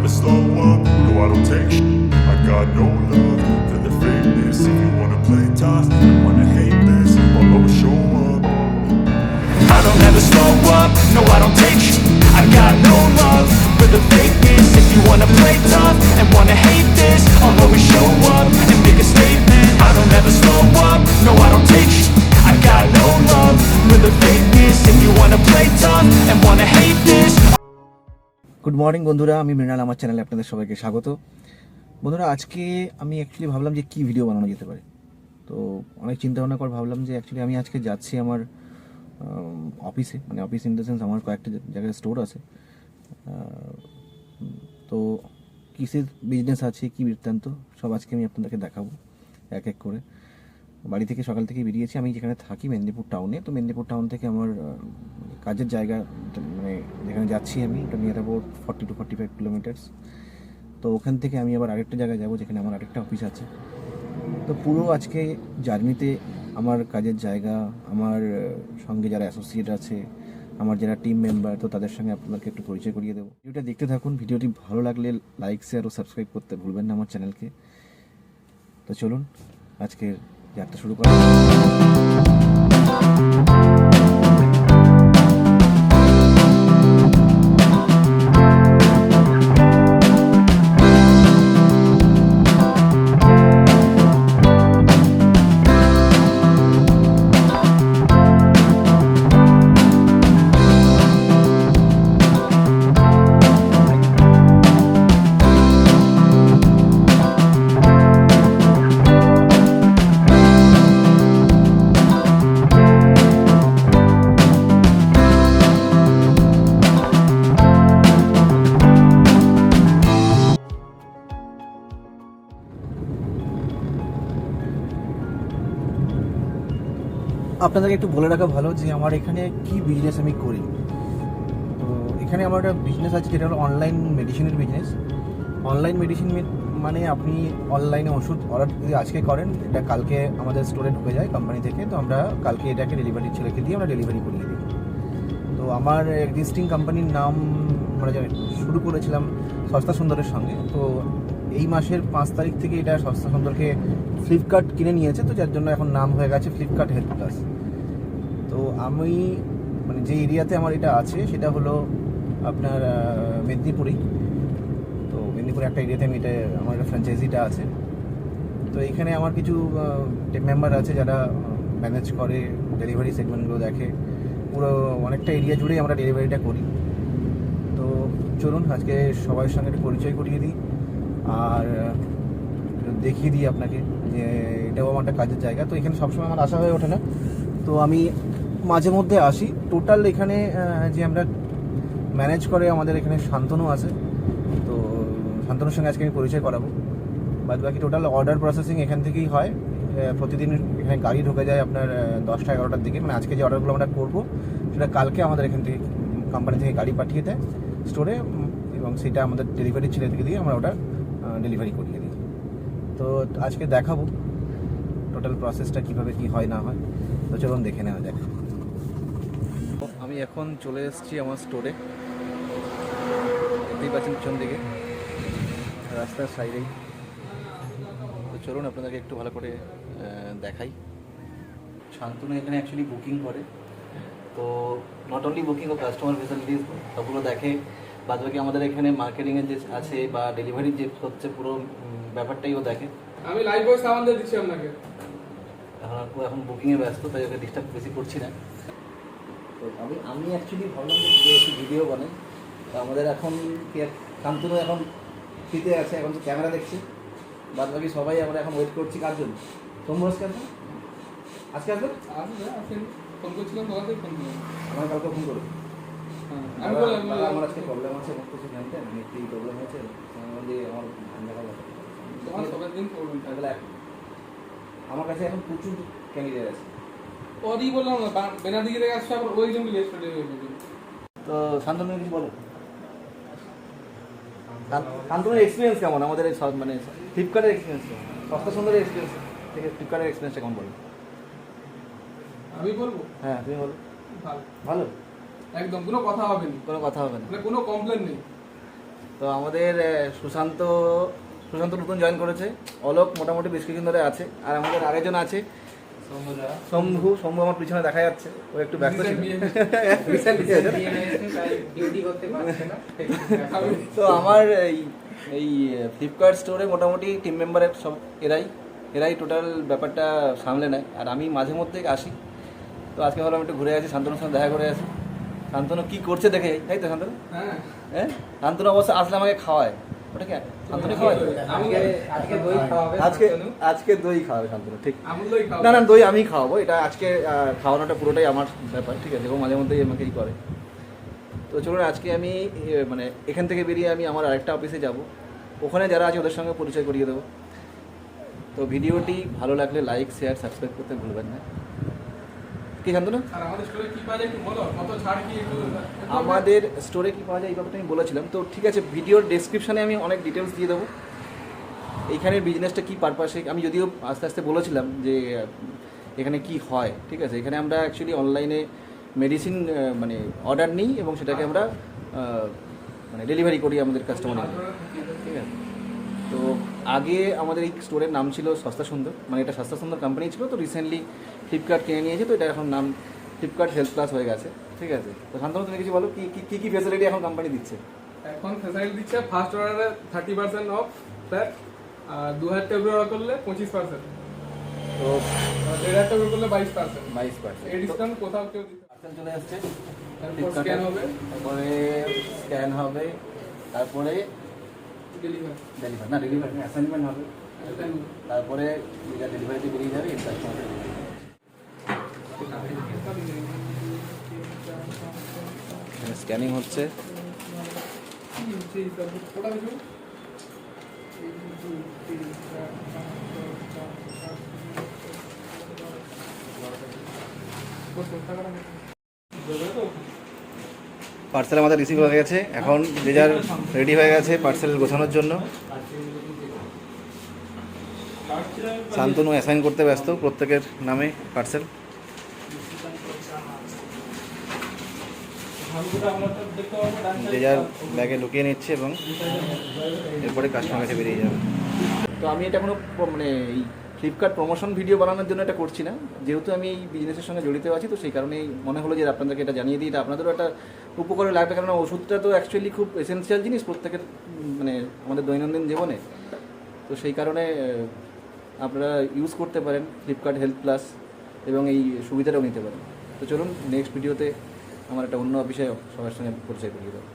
never slow up, no I don't take shit. I got no love for the fakeness. If you wanna play tough and wanna hate this, I'll always show up. I don't ever slow up, no I don't take shit. I got no love for the fakeness. If you wanna play tough and wanna hate this, I'll always show up and make a statement. I don't ever slow up, no I don't take shit. I got no love for the fakeness. If you wanna play tough and wanna hate this. Good morning বন্ধুরা, আমি মৃণাল, আমার চ্যানেলে আপনাদের সবাইকে স্বাগত। বন্ধুরা, আজকে আমি অ্যাকচুয়ালি ভাবলাম যে কী ভিডিও বানানো যেতে পারে। তো অনেক চিন্তা ভাবনা করে ভাবলাম যে অ্যাকচুয়ালি আমি আজকে যাচ্ছি আমার অফিসে, মানে অফিস ইন দ্য সেন্স আমার কয়েকটা জায়গায় স্টোর আছে। তো কিসের বিজনেস আছে, কী বৃত্তান্ত সব আজকে আমি আপনাদেরকে দেখাবো এক এক করে। বাড়ি থেকে সকাল থেকে বেরিয়েছি, আমি যেখানে থাকি মেদিনীপুর টাউনে। তো মেদিনীপুর টাউন থেকে আমার কাজের জায়গা, মানে যেখানে যাচ্ছি আমি, ওটা নিয়ার অ্যাবাউট 40 to 45 কিলোমিটার্স। তো ওখান থেকে আমি আবার আরেকটা জায়গায় যাবো যেখানে আমার আরেকটা অফিস আছে। তো পুরো আজকে জার্নিতে আমার কাজের জায়গা, আমার সঙ্গে যারা অ্যাসোসিয়েট আছে, আমার যারা টিম মেম্বার, তো তাদের সঙ্গে আপনাদেরকে একটু পরিচয় করিয়ে দেবো। ভিডিওটা দেখতে থাকুন। ভিডিওটি ভালো লাগলে লাইক, শেয়ার ও সাবস্ক্রাইব করতে ভুলবেন না আমার চ্যানেলকে। তো চলুন আজকের যাত্রা শুরু করা। আপনাদেরকে একটু বলে রাখা ভালো যে আমার এখানে কি বিজনেস আমি করি। তো এখানে আমার একটা বিজনেস আছে যেটা হলো অনলাইন মেডিসিনের বিজনেস। অনলাইন মেডিসিন মানে আপনি অনলাইনে ওষুধ অর্ডার যদি আজকে করেন, এটা কালকে আমাদের স্টোরে ঢুকে যায় কোম্পানি থেকে। তো আমরা কালকে এটাকে ডেলিভারি ছেলেকে দিয়ে আমরা ডেলিভারি করিয়ে দিই। তো আমার এক্সিস্টিং কোম্পানির নাম আমরা শুরু করেছিলাম সস্তা সুন্দরের সঙ্গে। তো এই মাসের 5 তারিখ থেকে এটা সস্তা সুন্দরকে ফ্লিপকার্ট কিনে নিয়েছে, তো যার জন্য এখন নাম হয়ে গেছে ফ্লিপকার্ট হেলথ প্লাস। তো আমি মানে যে এরিয়াতে আমার এটা আছে সেটা হলো আপনার মেদিনীপুরেই। তো মেদিনীপুরে একটা এরিয়াতে আমি এটা আমার একটা ফ্র্যাঞ্চাইজিটা আছে। তো এখানে আমার কিছু মেম্বার আছে যারা ম্যানেজ করে, ডেলিভারি সেগমেন্টগুলো দেখে। পুরো অনেকটা এরিয়া জুড়েই আমরা ডেলিভারিটা করি। তো চলুন আজকে সবার সঙ্গে একটু পরিচয় করিয়ে দিই আর দেখিয়ে দিই আপনাকে যে এটাও আমার একটা কাজের জায়গা। তো এখানে সবসময় আমার আসা হয়ে ওঠে না, তো আমি মাঝে মধ্যে আসি। টোটাল এখানে যে আমরা ম্যানেজ করে আমাদের এখানে শান্তনু আছে। তো শান্তনুর সঙ্গে আজকে আমি পরিচয় করাবো। বাদ বাকি টোটাল অর্ডার প্রসেসিং এখান থেকেই হয়। প্রতিদিন এখানে গাড়ি ঢুকে যায় আপনার 10টা 11টার দিকে। মানে আজকে যে অর্ডারগুলো আমরা করবো সেটা কালকে আমাদের এখান থেকে কোম্পানি থেকে গাড়ি পাঠিয়ে দেয় স্টোরে, এবং সেটা আমাদের ডেলিভারি ছেলে থেকে দিয়ে আমরা ওটা ডেলিভারি করিয়ে দিই। তো আজকে দেখাবো টোটাল প্রসেসটা কীভাবে কী হয় না হয়। তো চলুন দেখে নেওয়া যাক। আমি এখন চলে এসেছি আমার স্টোরে, দেখতেই পাচ্ছেন পিছন দিকে রাস্তার সাইডেই। তো চলুন আপনাদেরকে একটু ভালো করে দেখাই। শান্তনু এখানে অ্যাকচুয়ালি বুকিং করে। তো নট অনলি বুকিং ও কাস্টমার ফেসিলিটিস সবগুলো দেখে। বাদ বাকি আমাদের এখানে মার্কেটিংয়ের যে আছে বা ডেলিভারির যে হচ্ছে পুরো ব্যাপারটাই ও দেখে। আমি লাইভ ভয়েস সাউন্ড দিয়ে দিচ্ছি আপনাকে। এখন বুকিংয়ে ব্যস্ত, তাই ওকে ডিস্টার্ব বেশি করছি না। তো আমি অ্যাকচুয়ালি ভাবলাম যে একটু ভিডিও বানাই। তো আমাদের এখন শান্তনু এখন ফিতে আছে, এখন তো ক্যামেরা দেখছি। বাদ বাকি সবাই আমরা এখন ওয়েট করছি কার জন্য। সোমবার আজকে আসবেন? আজকে আসবেন? আসেন, ফোন করছিলাম, তোমাকে ফোন করলাম। আমার কালকে ফোন করো। আমি বললাম আমার আজকে প্রবলেম আছে, আমার কিছু জানতে আমি একটু প্রবলেম হয়েছে যে আমার ধান দেখা যাবে। তোমার সবার দিন প্রবলেম তাহলে আমার কাছে এখন প্রচুর ক্যান্ডিডেট আছে। ওরই বললাম না, বেনা দিকে থেকে আসছে, আবার ওই জন্য রেস্ট হয়ে যাবে। তো শান্তনু কিছু বলো। শান্তনুর এক্সপিরিয়েন্স কেমন আমাদের এই মানে ফ্লিপকার্টের এক্সপিরিয়েন্স কেমন, সস্তা সুন্দরের এক্সপিরিয়েন্স থেকে ফ্লিপকার্টের এক্সপিরিয়েন্সটা কেমন বলো? আমি বলবো? হ্যাঁ তুমি বলো। ভালো, ভালো, একদম কোনো কথা হবে না, কোনো কথা হবে না, কোনো কমপ্লেন নেই। তো আমাদের সুশান্ত নতুন জয়েন করেছে, অলোক মোটামুটি বেশ কিছুদিন ধরে আছে, আর আমাদের আরেকজন আছে শম্ভু আমার পিছনে দেখা যাচ্ছে, ও একটু ব্যস্ত ছিল। তো আমার এই ফ্লিপকার্ট স্টোরে মোটামুটি টিম মেম্বারের সব এরাই টোটাল ব্যাপারটা সামলে নেয়, আর আমি মাঝে মধ্যে আসি। তো আজকে ভাবলাম একটু ঘুরে আসি, শান্তনুর সঙ্গে দেখা করে আসি। শান্তনু কী করছে দেখে, তাই তো শান্তনু? হ্যাঁ, শান্তনু অবশ্য আসলে আমাকে খাওয়ায়। ওটা কি শান্তনু খাওয়ায়? আজকে দই খাওয়াবে শান্তনু, ঠিক? না দই আমি খাওয়াবো, এটা আজকে খাওয়ানোটা পুরোটাই আমার ব্যাপার, ঠিক আছে? এবং মাঝে মধ্যেই আমাকেই করে। তো চলুন আজকে আমি মানে এখান থেকে বেরিয়ে আমি আমার আরেকটা অফিসে যাব, ওখানে যারা আছে ওদের সঙ্গে পরিচয় করিয়ে দেবো। তো ভিডিওটি ভালো লাগলে লাইক শেয়ার সাবস্ক্রাইব করতে ভুলবেন না। কি শান্তনু? আমাদের স্টোরে কী পাওয়া যায় এই ব্যাপারটা আমি বলেছিলাম। তো ঠিক আছে, ভিডিওর ডেসক্রিপশানে আমি অনেক ডিটেলস দিয়ে দেবো। এইখানের বিজনেসটা কী পারপাসে আমি যদিও আস্তে আস্তে বলেছিলাম যে এখানে কি হয়, ঠিক আছে? এখানে আমরা অ্যাকচুয়ালি অনলাইনে মেডিসিন মানে অর্ডার নিই এবং সেটাকে আমরা মানে ডেলিভারি করি আমাদের কাস্টমারের, ঠিক আছে? তো আগে আমাদের এই স্টোরের নাম ছিল সস্তা সুন্দর, মানে এটা সস্তা সুন্দর কোম্পানি ছিল। তো রিসেন্টলি ফ্লিপকার্ট কিনে নিয়েছে, তো এটা এখন নাম ফ্লিপকার্ট হেলথ প্লাস হয়ে গেছে, ঠিক আছে? তো শান্তনু তুমি কিছু বলো, কী ফেসিলিটি এখন কোম্পানি দিচ্ছে? এখন ফেসিলিটি দিচ্ছে ফার্স্ট অর্ডারে 30% অফ স্যার, আর 2000 টাকা অর্ডার করলে 25%, তো 1000 টাকা করলে 22%। 22% এই ডিসকাউন্ট কোথাও কেউ দিতে পার্সেল চলে আসছে, তারপর স্ক্যান হবে, তারপরে স্ক্যান হবে, তারপরে ডেলিভারি অ্যাসাইনমেন্ট হবে, তারপরে যেটা ডেলিভারিতে বেরিয়ে যাবে এটা স্ক্যানিং হচ্ছে। পার্সেল আমাদের রিসিভ হয়ে গেছে, এখন যে যার রেডি হয়ে গেছে পার্সেল গোছানোর জন্য। শান্তনু অ্যাসাইন করতে ব্যস্ত প্রত্যেকের নামে পার্সেল। যে যার ব্যাগে ঢুকিয়ে নিচ্ছে এবং এরপরে কাস্টমার কাছে বেরিয়ে যাবে। তো আমি এটা কোনো মানে এই ফ্লিপকার্ট প্রমোশন ভিডিও বানানোর জন্য এটা করছি না, যেহেতু আমি এই বিজনেসের সঙ্গে জড়িত আছি। তো সেই কারণেই মনে হলো যে আপনাদেরকে এটা জানিয়ে দিই, এটা আপনাদেরও একটা উপকারে লাগবে, কারণ ওষুধটা তো অ্যাকচুয়ালি খুব এসেন্সিয়াল জিনিস প্রত্যেকের মানে আমাদের দৈনন্দিন জীবনে। তো সেই কারণে আপনারা ইউজ করতে পারেন ফ্লিপকার্ট হেলথ প্লাস এবং এই সুবিধাটাও নিতে পারেন। তো চলুন নেক্সট ভিডিওতে আমার একটা অন্য অফিসে সবার সঙ্গে পরিচয় করিয়ে দেবো।